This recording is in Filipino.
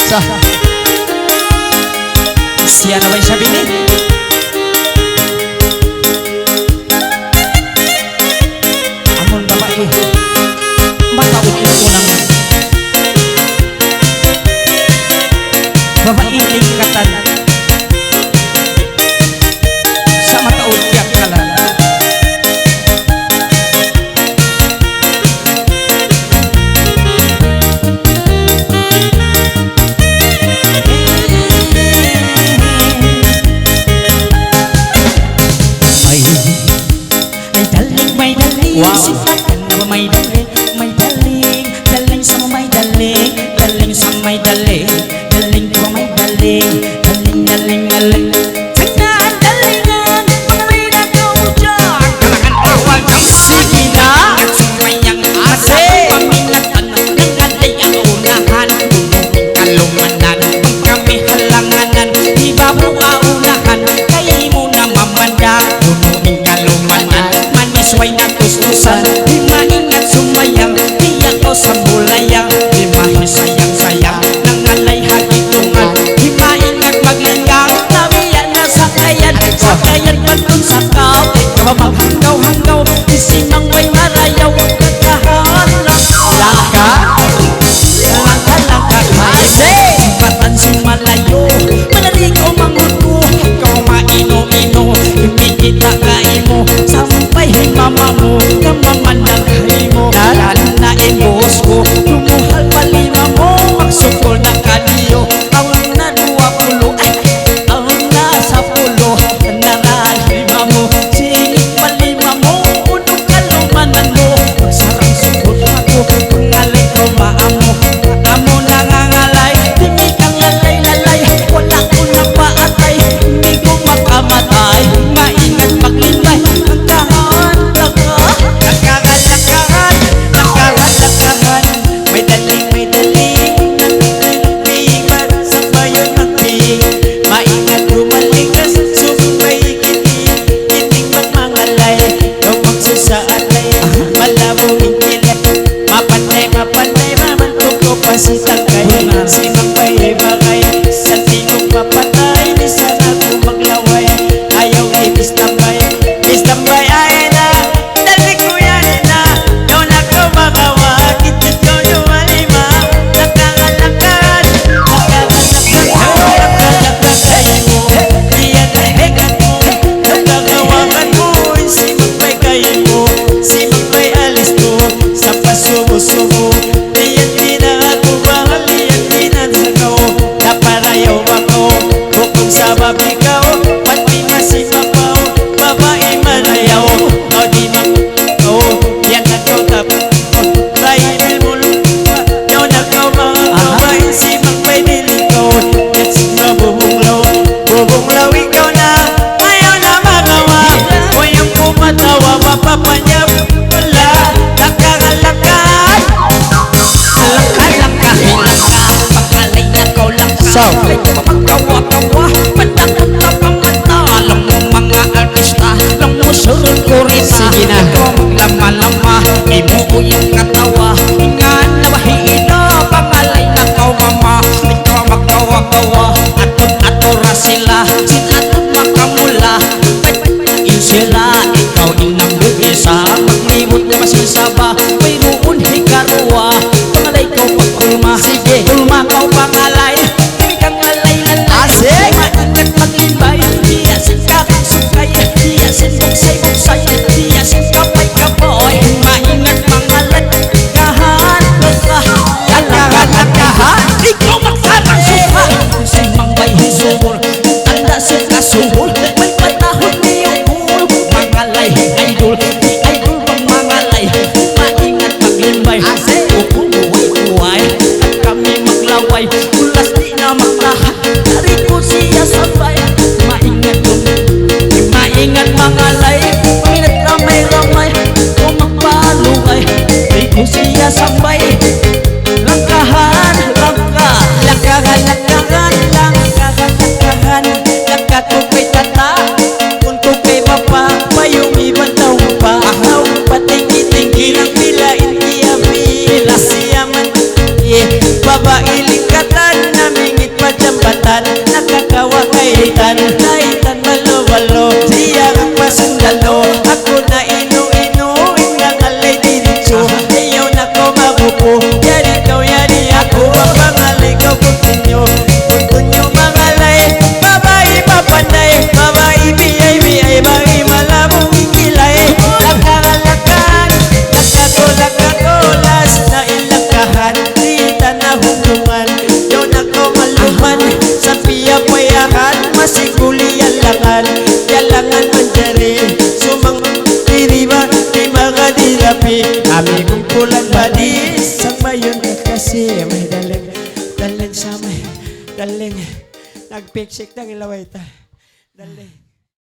Sa siya na ba'y sabi ni? Amon babae mataon ito ng babae lingkatan sa mataon tiyak kalan. Wow. Sipakan na may daling, may daling, daling sa may daling, daling sa may daling, daling ko may daling, daling, daling, daling. Tagdaan dalingan, mga may nakaw dyan. Kalangan awal ng sige na, at sumayang asa, paminatan ng aday ang unahan, punong kalumanan, pag kami halanganan, di ba mo aunahan, kaya mo na mamanda, punong kalumanan, manisway na tustusan, di maingat sumayang, di ako sa bulayang, di mahisayang-sayang, nangalay hagitungan, di maingat magligang, nabiyan na sakayan, sakayan patun sa kao, ikaw maghanggaw-hanggaw, isinang may marayaw, kakahan lang, langka, langka, batan si malayo, manaligo manguto, ikaw maino-ino, imikita kaimo, sampay mama mo, kamamandang mo, nalanain boss ko, lumuhal palima mo, magsukol na kaniyo, awang na 20, awang na 10, naralima mo, singit palima mo, unong kalumanan mo, magsarang sukol ako, pangalay ko maamo, amo nangangalay, timig ang lalay-lalay, wala ko na paatay, hindi ko makamatay, maingat maglingay, ang kahan, may daling, nagbibat sa bayan ng ping, maingat lumalikas, sumubay kiting magmangalay, daw magsusaatay, malabo ingilat, mapantay, mamantok ko pa si Tangkay, si Mangkay, bakay, sa tingong mapatay, di sana ko maglaway, ayaw ibis tambay, ay na, dali ko yan na, daw na ko makawa, kitit ko yung malima, nakangalakad, kayo mo, diyan ay hekat mo, nakakawakan mo, si Mangkay kayo mo, si Mangkay alis mo, sa pasubo-subo, diyan din ako bahal, diyan din ang sakaw, naparayaw ako, bukong sa babikaw, pati masipapaw, babae marayaw, no di magkaw, yan nakaw tapos, bayibil mo lupa, yaw nakaw mga kawain, si Mangkay nilikaw, yan si mabubunglaw, ikaw na, ayaw na magawa, wayang pumatawa, mapapanyap, wala, nakangalakad, alaka, pangalay na ko lang, alay ko magkawa-kawa, patakot na pamata, alam mo mga artista, alam mo surul ko rin, sige na, lama-lama, imo ko yung katawa, ingan na mahina, pangalay na kaw mama, ikaw magkawa-kawa, aton-atora sila, sinaton makamula, in sila, ikaw inang bugisa, maglibot ka masisaba, mayroon higaruwa, pangalay ko pagkulma, sige, kulma kaw pangalay, kang lalay-lalay, maingat maglibay, diyasin kakang sukay, diyasin buksay-buksay, diyasin kapay-kapoy, maingat mangalay, kahan, lakahan, ikaw magsarang suka, si Mangkay hisubol, tanda si kasubol, may patahon niyong pool, mangalay, idol, di idol bang mangalay, maingat maglibay, upong buhay-buhay, at kami maglaway, ulas di na maglahat, dari ko siya sabay, maingat mangalay, minat ramay-ramay, kung magpalugay, di ko siya sabay, langkahan, lakahan, laka ko kay tata, kung ko kay papa, payong ibang daw pa, ahaw, patinggi-tinggi lang bila, hindi abila siya man, babae likatan namin, ba yun kasi may daling, daling sa may, daling, nagpiksik ng ilaway ta. Daling.